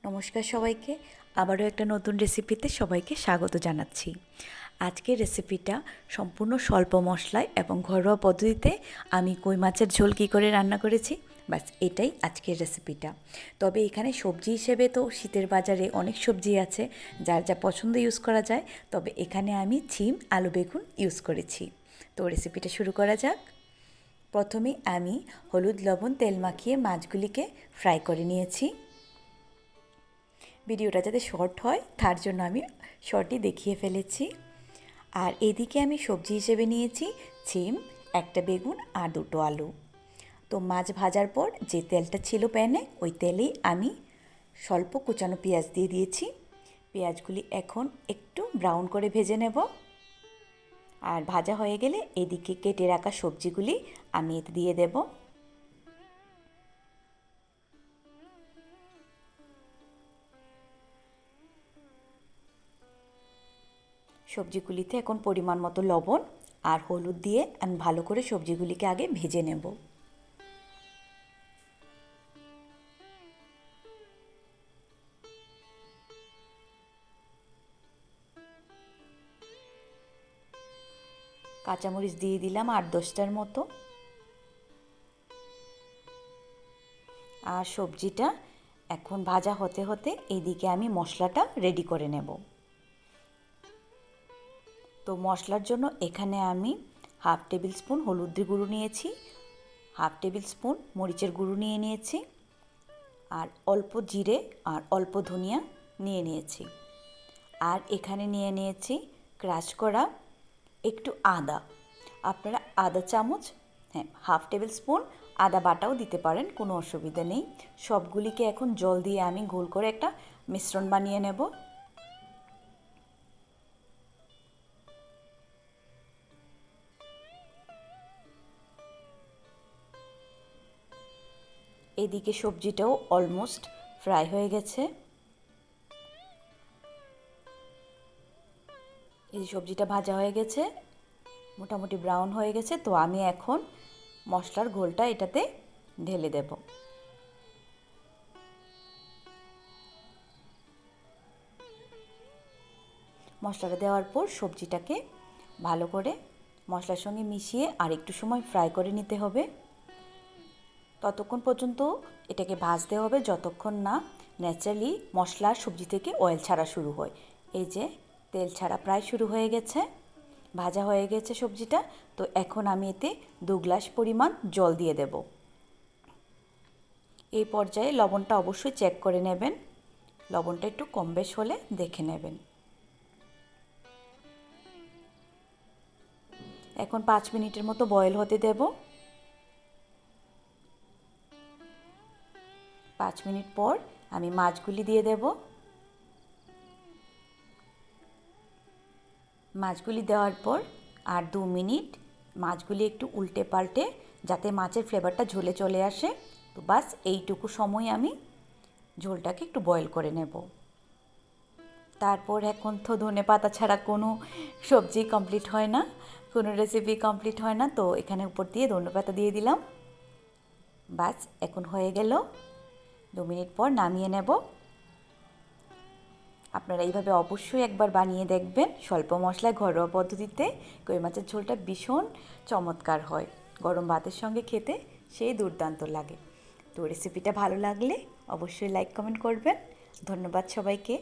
নমস্কার সবাইকে, আবারও একটা নতুন রেসিপিতে সবাইকে স্বাগত জানাচ্ছি। আজকের রেসিপিটা সম্পূর্ণ স্বল্প মশলায় এবং ঘরোয়া পদ্ধতিতে আমি কই মাছের ঝোল কী করে রান্না করেছি, বাস এটাই আজকের রেসিপিটা। তবে এখানে সবজি হিসেবে তো শীতের বাজারে অনেক সবজি আছে, যার যা পছন্দ ইউজ করা যায়। তবে এখানে আমি ছিম, আলু, বেগুন ইউজ করেছি। তো রেসিপিটা শুরু করা যাক। প্রথমে আমি হলুদ, লবণ, তেল মাখিয়ে মাছগুলিকে ফ্রাই করে নিয়েছি। ভিডিওটা যাতে শর্ট হয় তার জন্য আমি শর্টই দেখিয়ে ফেলেছি। আর এদিকে আমি সবজি হিসেবে নিয়েছি ছিম, একটা বেগুন আর দুটো আলু। তো মাছ ভাজার পর যে তেলটা ছিল প্যানে, ওই তেলেই আমি স্বল্প কুচানো পেঁয়াজ দিয়ে দিয়েছি। পেঁয়াজগুলি এখন একটু ব্রাউন করে ভেজে নেব। আর ভাজা হয়ে গেলে এদিকে কেটে রাখা সবজিগুলি আমি এতে দিয়ে দেব। সবজিগুলিতে এখন পরিমাণ মতো লবণ আর হলুদ দিয়ে আমি ভালো করে সবজিগুলিকে আগে ভেজে নেব। কাঁচামরিচ দিয়ে দিলাম 8-10টার মতো। আর সবজিটা এখন ভাজা হতে হতে এইদিকে আমি মশলাটা রেডি করে নেব। তো মশলার জন্য এখানে আমি 1/2 টেবিল স্পুন হলুদের গুঁড়ো নিয়েছি, 1/2 টেবিল স্পুন মরিচের গুঁড়ো নিয়ে নিয়েছি, আর অল্প জিরে আর অল্প ধনিয়া নিয়ে নিয়েছি। আর এখানে নিয়ে নিয়েছি ক্রাশ করা একটু আদা। আপনারা আদা চামচ, 1/2 টেবিল স্পুন আদা বাটাও দিতে পারেন, কোনো অসুবিধা নেই। সবগুলিকে এখন জল দিয়ে আমি গোল করে একটা মিশ্রণ বানিয়ে নেব। এদিকে সবজিটাও অলমোস্ট ফ্রাই হয়ে গেছে। এই সবজিটা ভাজা হয়ে গেছে, মোটামুটি ব্রাউন হয়ে গেছে। তো আমি এখন মশলার ঘোলটা এটাতে ঢেলে দেব। মশলাটা দেওয়ার পর সবজিটাকে ভালো করে মশলার সঙ্গে মিশিয়ে আর একটু সময় ফ্রাই করে নিতে হবে। ততক্ষণ পর্যন্ত এটাকে ভাজতে হবে যতক্ষণ না ন্যাচারালি মশলার সবজি থেকে অয়েল ছাড়া শুরু হয়। এই যে তেল ছাড়া প্রায় শুরু হয়ে গেছে, ভাজা হয়ে গেছে সবজিটা। তো এখন আমি এতে 2 গ্লাস পরিমাণ জল দিয়ে দেব। এই পর্যায়ে লবণটা অবশ্যই চেক করে নেবেন, লবণটা একটু কম বেশ হলে দেখে নেবেন। এখন 5 মিনিটের মতো বয়েল হতে দেব। 5 মিনিট পর আমি মাছগুলি দিয়ে দেব। মাছগুলি দেওয়ার পর আর 2 মিনিট মাছগুলি একটু উল্টে পাল্টে যাতে মাছের ফ্লেভারটা ঝোলে চলে আসে। তো বাস এইটুকু সময় আমি ঝোলটাকে একটু বয়েল করে নেব। তারপর এখন তো ধনেপাতা ছাড়া কোনো সবজি কমপ্লিট হয় না, কোনো রেসিপি কমপ্লিট হয় না। তো এখানে উপর দিয়ে ধনেপাতা দিয়ে দিলাম। বাস এখন হয়ে গেল। 2 মিনিট পর নামিয়ে নেব। আপনারা এইভাবে অবশ্যই একবার বানিয়ে দেখবেন। স্বল্প মশলায় ঘরোয়া পদ্ধতিতে কই মাছের ঝোলটা ভীষণ চমৎকার হয়, গরম ভাতের সঙ্গে খেতে সেই দুর্দান্ত লাগে। তো রেসিপিটা ভালো লাগলে অবশ্যই লাইক কমেন্ট করবেন। ধন্যবাদ সবাইকে।